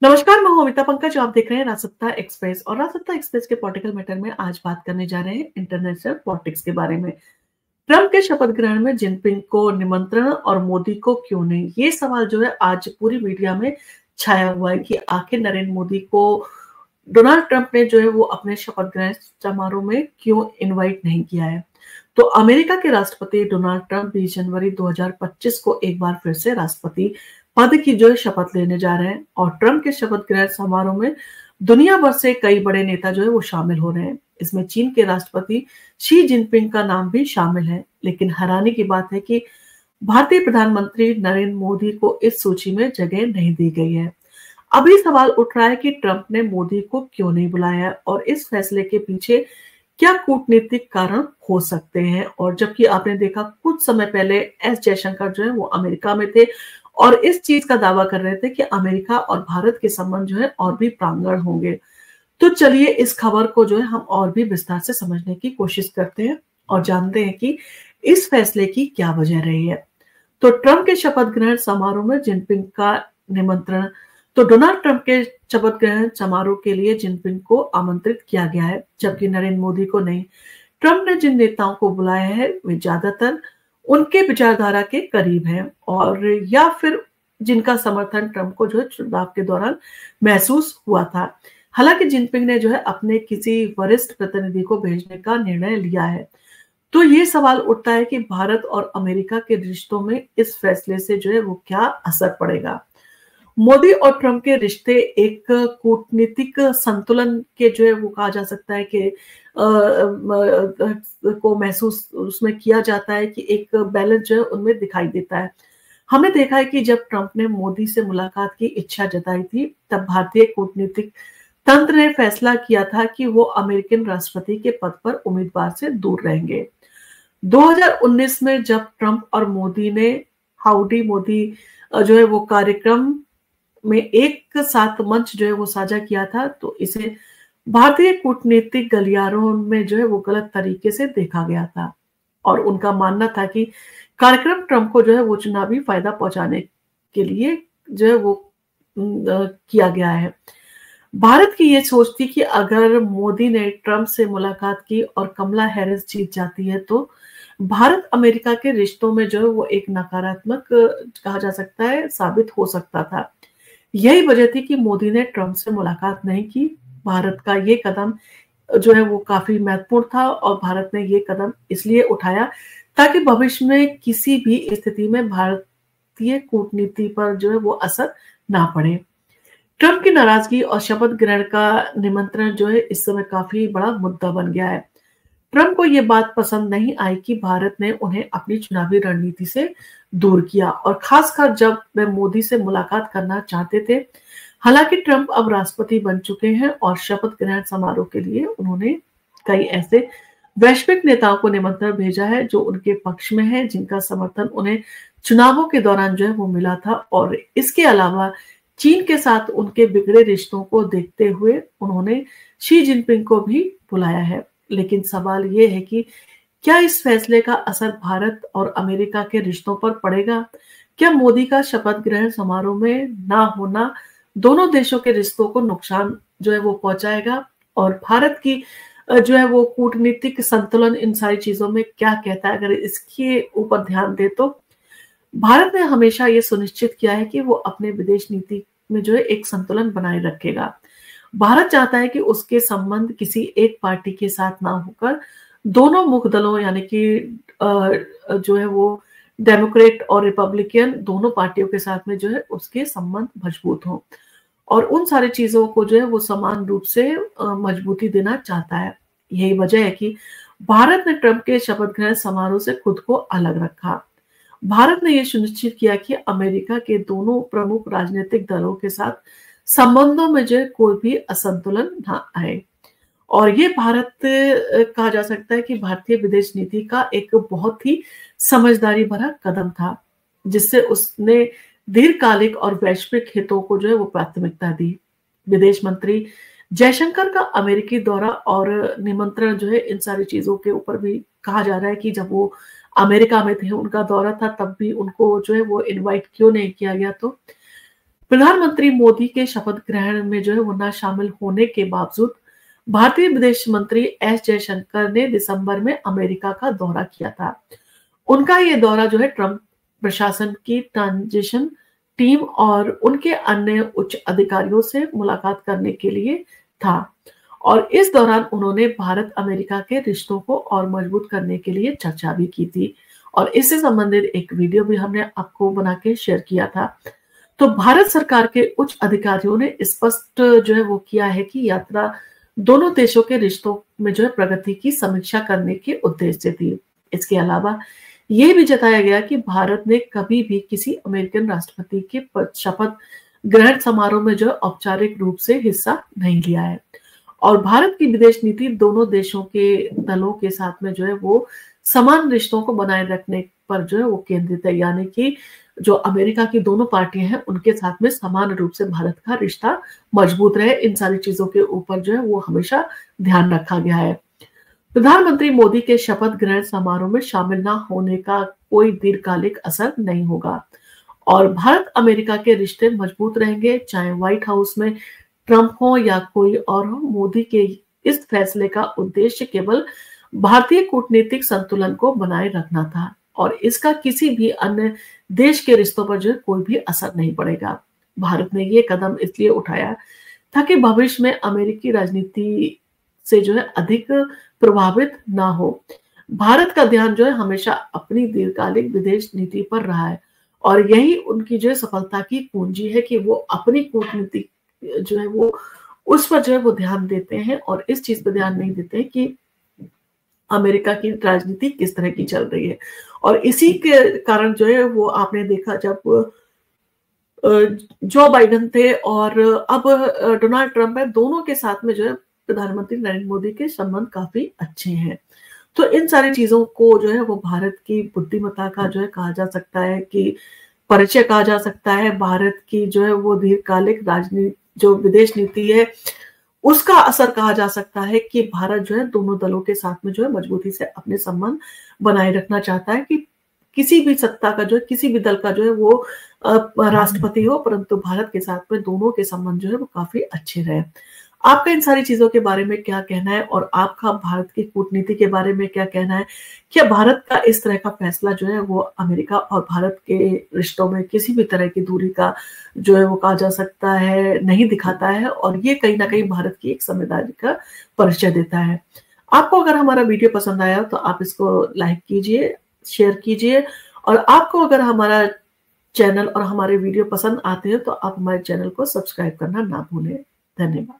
नमस्कार, मैं हूं अमिता पंकज। आप देख रहे हैं राजसत्ता एक्सप्रेस और राजसत्ता एक्सप्रेस के पॉलिटिकल मैटर में आज बात करने जा रहे हैं इंटरनेशनल पॉलिटिक्स के बारे में। ट्रंप के शपथ ग्रहण में जिनपिंग को निमंत्रण और मोदी को क्यों नहीं, ये सवाल जो है आज पूरी मीडिया में छाया हुआ है कि आखिर नरेंद्र मोदी को डोनाल्ड ट्रंप ने जो है वो अपने शपथ ग्रहण समारोह में क्यों इनवाइट नहीं किया है। तो अमेरिका के राष्ट्रपति डोनाल्ड ट्रंप 20 जनवरी 2025 को एक बार फिर से राष्ट्रपति पद की जो है शपथ लेने जा रहे हैं और ट्रंप के शपथ ग्रहण समारोह में दुनिया भर से कई बड़े नेता जो है वो शामिल हो रहे हैं। इसमें चीन के राष्ट्रपति शी जिनपिंग का नाम भी शामिल है, लेकिन हैरानी की बात है कि भारतीय प्रधानमंत्री नरेंद्र मोदी को इस सूची में जगह नहीं दी गई है। अभी सवाल उठ रहा है कि ट्रंप ने मोदी को क्यों नहीं बुलाया और इस फैसले के पीछे क्या कूटनीतिक कारण हो सकते हैं। और जबकि आपने देखा कुछ समय पहले एस जयशंकर जो है वो अमेरिका में थे और इस चीज का दावा कर रहे थे कि अमेरिका और भारत के संबंध जो है और भी प्रांगण होंगे। तो चलिए इस खबर को जो है हम और भी विस्तार से समझने की कोशिश करते हैं और जानते हैं कि इस फैसले की क्या वजह रही है। तो ट्रंप के शपथ ग्रहण समारोह में जिनपिंग का निमंत्रण, तो डोनाल्ड ट्रंप के शपथ ग्रहण समारोह के लिए जिनपिंग को आमंत्रित किया गया है, जबकि नरेंद्र मोदी को नहीं। ट्रंप ने जिन नेताओं को बुलाया है वे ज्यादातर उनके विचारधारा के करीब हैं और या फिर जिनका समर्थन ट्रंप को जो है चुनाव के दौरान महसूस हुआ था। हालांकि जिनपिंग ने जो है अपने किसी वरिष्ठ प्रतिनिधि को भेजने का निर्णय लिया है। तो ये सवाल उठता है कि भारत और अमेरिका के रिश्तों में इस फैसले से जो है वो क्या असर पड़ेगा। मोदी और ट्रंप के रिश्ते एक कूटनीतिक संतुलन के जो है वो कहा जा सकता है कि को महसूस उसमें किया जाता है कि एक बैलेंस जो है उनमें दिखाई देता है। हमने देखा है कि जब ट्रंप ने मोदी से मुलाकात की इच्छा जताई थी, तब भारतीय कूटनीतिक तंत्र ने फैसला किया था कि वो अमेरिकन राष्ट्रपति के पद पर उम्मीदवार से दूर रहेंगे। 2019 में जब ट्रंप और मोदी ने हाउडी मोदी जो है वो कार्यक्रम में एक साथ मंच जो है वो साझा किया था, तो इसे भारतीय कूटनीतिक गलियारों में जो है वो गलत तरीके से देखा गया था और उनका मानना था कि कार्यक्रम ट्रंप को जो है वो चुनावी फायदा पहुंचाने के लिए जो है वो किया गया है। भारत की ये सोच थी कि अगर मोदी ने ट्रंप से मुलाकात की और कमला हैरिस जीत जाती है तो भारत अमेरिका के रिश्तों में जो है वो एक नकारात्मक कहा जा सकता है साबित हो सकता था। यही वजह थी कि मोदी ने ट्रंप से मुलाकात नहीं की। भारत का ये कदम जो है वो काफी महत्वपूर्ण था और भारत ने ये कदम इसलिए उठाया ताकि भविष्य में किसी भी स्थिति में भारतीय कूटनीति पर जो है वो असर ना पड़े। ट्रंप की नाराजगी और शपथ ग्रहण का निमंत्रण जो है इस समय काफी बड़ा मुद्दा बन गया है। ट्रंप को यह बात पसंद नहीं आई कि भारत ने उन्हें अपनी चुनावी रणनीति से दूर किया और खासकर जब वे मोदी से मुलाकात करना चाहते थे। हालांकि ट्रंप अब राष्ट्रपति बन चुके हैं और शपथ ग्रहण समारोह के लिए उन्होंने कई ऐसे वैश्विक नेताओं को निमंत्रण भेजा है जो उनके पक्ष में है, जिनका समर्थन उन्हें चुनावों के दौरान जो है वो मिला था। और इसके अलावा चीन के साथ उनके बिगड़े रिश्तों को देखते हुए उन्होंने शी जिनपिंग को भी बुलाया है। लेकिन सवाल ये है कि क्या इस फैसले का असर भारत और अमेरिका के रिश्तों पर पड़ेगा? क्या मोदी का शपथ ग्रहण समारोह में ना होना दोनों देशों के रिश्तों को नुकसान जो है वो पहुंचाएगा? और भारत की जो है वो कूटनीतिक संतुलन इन सारी चीजों में क्या कहता है? अगर इसके ऊपर ध्यान दे तो भारत ने हमेशा ये सुनिश्चित किया है कि वो अपने विदेश नीति में जो है एक संतुलन बनाए रखेगा। भारत चाहता है कि उसके संबंध किसी एक पार्टी के साथ ना होकर दोनों मुख्य दलों यानी कि जो है वो डेमोक्रेट और रिपब्लिकन दोनों पार्टियों के साथ में जो है उसके संबंध मजबूत हों और उन सारी चीजों को जो है वो समान रूप से मजबूती देना चाहता है। यही वजह है कि भारत ने ट्रंप के शपथ ग्रहण समारोह से खुद को अलग रखा। भारत ने यह सुनिश्चित किया कि अमेरिका के दोनों प्रमुख राजनीतिक दलों के साथ संबंधों में जो कोई भी असंतुलन ना आए। और ये भारत कहा जा सकता है कि भारतीय विदेश नीति का एक बहुत ही समझदारी भरा कदम था, जिससे उसने दीर्घकालिक और वैश्विक हितों को जो है वो प्राथमिकता दी। विदेश मंत्री जयशंकर का अमेरिकी दौरा और निमंत्रण जो है इन सारी चीजों के ऊपर भी कहा जा रहा है कि जब वो अमेरिका में थे, उनका दौरा था, तब भी उनको जो है वो इनवाइट क्यों नहीं किया गया। तो प्रधानमंत्री मोदी के शपथ ग्रहण में जो है वो न शामिल होने के बावजूद भारतीय विदेश मंत्री एस जयशंकर ने दिसंबर में अमेरिका का दौरा किया था। उनका ये दौरा जो है ट्रंप प्रशासन की ट्रांजिशन टीम और उनके अन्य उच्च अधिकारियों से मुलाकात करने के लिए था और इस दौरान उन्होंने भारत अमेरिका के रिश्तों को और मजबूत करने के लिए चर्चा भी की थी और इससे संबंधित एक वीडियो भी हमने आपको बना के शेयर किया था। तो भारत सरकार के उच्च अधिकारियों ने स्पष्ट जो है वो किया है कि यात्रा दोनों देशों के रिश्तों में जो है प्रगति की समीक्षा करने के उद्देश्य से थी। इसके अलावा यह भी जताया गया कि भारत ने कभी भी किसी अमेरिकन राष्ट्रपति के शपथ ग्रहण समारोह में जो औपचारिक रूप से हिस्सा नहीं लिया है और भारत की विदेश नीति दोनों देशों के दलों के साथ में जो है वो समान रिश्तों को बनाए रखने पर जो है वो केंद्रित है, यानी कि जो अमेरिका की दोनों पार्टियां हैं उनके साथ में समान रूप से भारत का रिश्ता मजबूत रहे, इन सारी चीजों के ऊपर जो है वो हमेशा ध्यान रखा गया है। प्रधानमंत्री मोदी के शपथ ग्रहण समारोह में शामिल न होने का कोई दीर्घकालिक असर नहीं होगा और भारत अमेरिका के रिश्ते मजबूत रहेंगे, चाहे व्हाइट हाउस में ट्रंप हो या कोई और हो। मोदी के इस फैसले का उद्देश्य केवल भारतीय कूटनीतिक संतुलन को बनाए रखना था और इसका किसी भी अन्य देश के रिश्तों पर जो है कोई भी असर नहीं पड़ेगा। भारत ने ये कदम इसलिए उठाया था कि भविष्य में अमेरिकी राजनीति से जो है अधिक प्रभावित ना हो। भारत का ध्यान जो है हमेशा अपनी दीर्घकालिक विदेश नीति पर रहा है और यही उनकी जो है सफलता की कुंजी है कि वो अपनी कूटनीति जो है वो उस पर जो है वो ध्यान देते हैं और इस चीज पर ध्यान नहीं देते हैं कि अमेरिका की राजनीति किस तरह की चल रही है। और इसी के कारण जो है वो आपने देखा जब जो बाइडेन थे और अब डोनाल्ड ट्रंप है, दोनों के साथ में जो है प्रधानमंत्री नरेंद्र मोदी के संबंध काफी अच्छे हैं। तो इन सारी चीजों को जो है वो भारत की बुद्धिमत्ता का जो है कहा जा सकता है कि परिचय कहा जा सकता है। भारत की जो है वो दीर्घकालिक राजनीति जो विदेश नीति है उसका असर कहा जा सकता है कि भारत जो है दोनों दलों के साथ में जो है मजबूती से अपने संबंध बनाए रखना चाहता है कि किसी भी सत्ता का जो है किसी भी दल का जो है वो राष्ट्रपति हो, परंतु भारत के साथ में दोनों के संबंध जो है वो काफी अच्छे रहे। आपका इन सारी चीजों के बारे में क्या कहना है और आपका भारत की कूटनीति के बारे में क्या कहना है? क्या भारत का इस तरह का फैसला जो है वो अमेरिका और भारत के रिश्तों में किसी भी तरह की दूरी का जो है वो कहा जा सकता है नहीं दिखाता है और ये कहीं ना कहीं भारत की एक समझदारी का परिचय देता है। आपको अगर हमारा वीडियो पसंद आया तो आप इसको लाइक कीजिए, शेयर कीजिए और आपको अगर हमारा चैनल और हमारे वीडियो पसंद आते हैं तो आप हमारे चैनल को सब्सक्राइब करना ना भूलें। धन्यवाद।